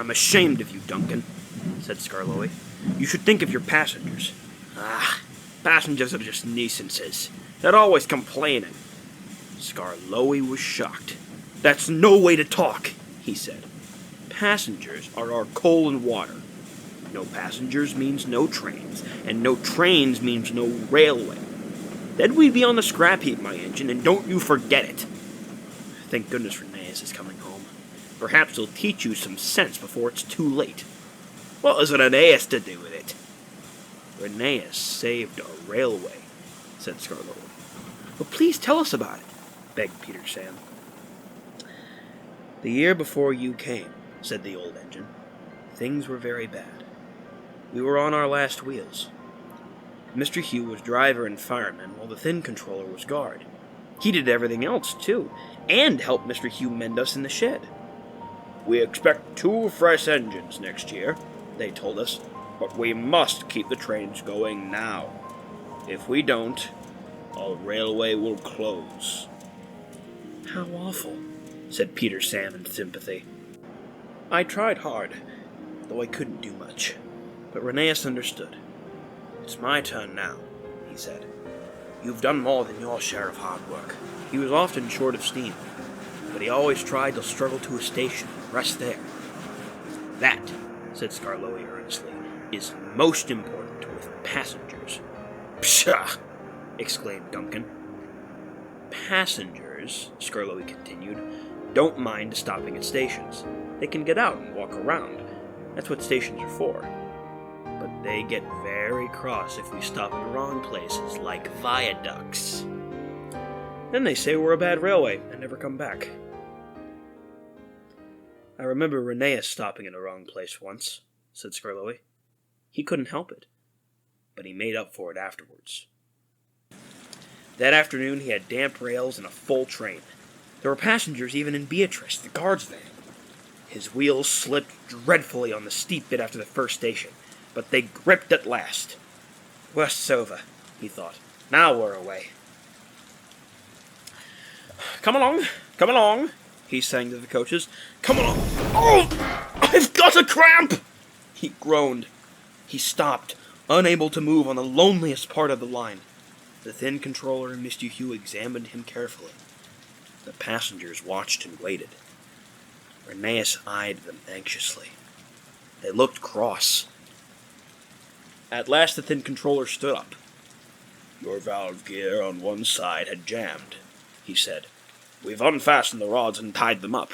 I'm ashamed of you, Duncan, said Skarloey. You should think of your passengers. Passengers are just nuisances. They're always complaining. Skarloey was shocked. That's no way to talk, he said. Passengers are our coal and water. No passengers means no trains, and no trains means no railway. Then we'd be on the scrap heap, my engine, and don't you forget it. Thank goodness Rheneas is coming home. Perhaps he'll teach you some sense before it's too late. What has Rheneas to do with it? Rheneas saved a railway, said Skarloey. Well, please tell us about it, begged Peter Sam. The year before you came, said the old engine, things were very bad. We were on our last wheels. Mr. Hugh was driver and fireman, while the thin controller was guard. He did everything else, too, and helped Mr. Hugh mend us in the shed. We expect 2 fresh engines next year, they told us, but we must keep the trains going now. If we don't, our railway will close. How awful, said Peter Sam in sympathy. I tried hard, though I couldn't do much, but Rheneas understood. It's my turn now, he said. You've done more than your share of hard work. He was often short of steam, but he always tried to struggle to a station and rest there. That, said Skarloey earnestly, is most important with passengers. Pshaw! Exclaimed Duncan. Passengers, Skarloey continued, don't mind stopping at stations. They can get out and walk around. That's what stations are for. But they get very cross if we stop in the wrong places, like viaducts. Then they say we're a bad railway and never come back. I remember Rheneas stopping in the wrong place once, said Skarloey. He couldn't help it, but he made up for it afterwards. That afternoon he had damp rails and a full train. There were passengers even in Beatrice, the guard's van. His wheels slipped dreadfully on the steep bit after the first station, but they gripped at last. Worst's over, he thought. Now we're away. Come along, he sang to the coaches. Come along. Oh, I've got a cramp! He groaned. He stopped, unable to move on the loneliest part of the line. The thin controller and Mr. Hugh examined him carefully. The passengers watched and waited. Rheneas eyed them anxiously. They looked cross. At last the thin controller stood up. Your valve gear on one side had jammed, he said. We've unfastened the rods and tied them up.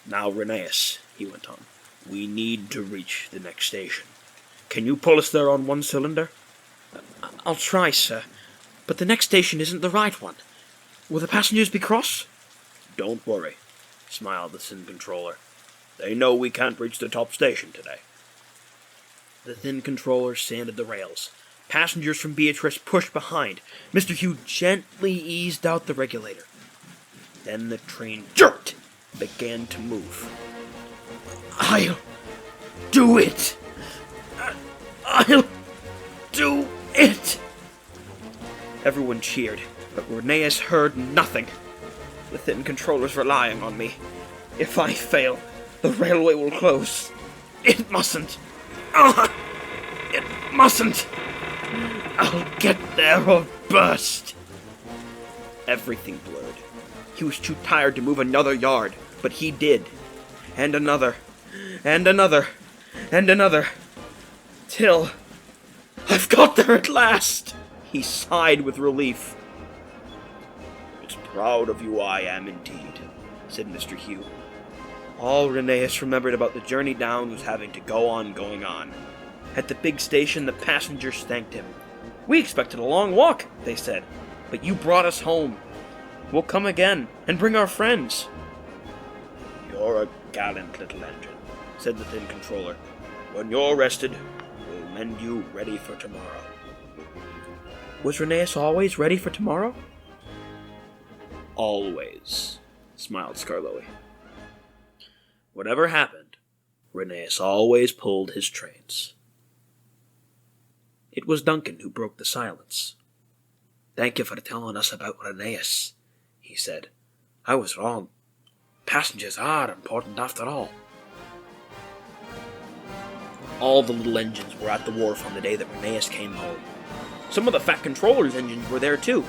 Now, Rheneas, he went on, we need to reach the next station. Can you pull us there on one cylinder? I'll try, sir, but the next station isn't the right one. Will the passengers be cross? Don't worry, smiled the thin controller. They know we can't reach the top station today. The thin controller sanded the rails. Passengers from Beatrice pushed behind. Mr. Hugh gently eased out the regulator. Then the train jerked, began to move. I'll do it! I'll do it! Everyone cheered, but Rheneas heard nothing. The thin controller's relying on me. If I fail, the railway will close. It mustn't. It mustn't. I'll get there or burst. Everything blurred. He was too tired to move another yard, but he did. And another. And another. And another. Till I've got there at last. He sighed with relief. It's proud of you I am indeed, said Mr. Hugh. All Rheneas remembered about the journey down was having to go on going on. At the big station, the passengers thanked him. We expected a long walk, they said, but you brought us home. We'll come again and bring our friends. You're a gallant little engine, said the thin controller. When you're rested, we'll mend you ready for tomorrow. Was Rheneas always ready for tomorrow? Always, smiled Skarloey. Whatever happened, Rheneas always pulled his trains. It was Duncan who broke the silence. Thank you for telling us about Rheneas, he said. I was wrong. Passengers are important after all. All the little engines were at the wharf on the day that Rheneas came home. Some of the Fat Controller's engines were there too.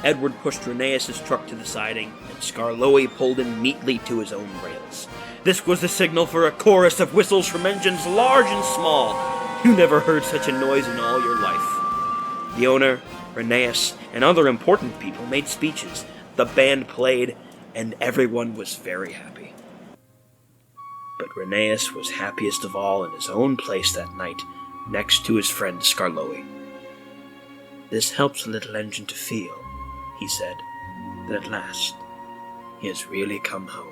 Edward pushed Rheneas' truck to the siding, and Skarloey pulled him neatly to his own rails. This was the signal for a chorus of whistles from engines large and small. You never heard such a noise in all your life. The owner, Rheneas, and other important people made speeches. The band played, and everyone was very happy. But Rheneas was happiest of all in his own place that night, next to his friend Skarloey. "This helps the little engine to feel," he said, "that at last he has really come home."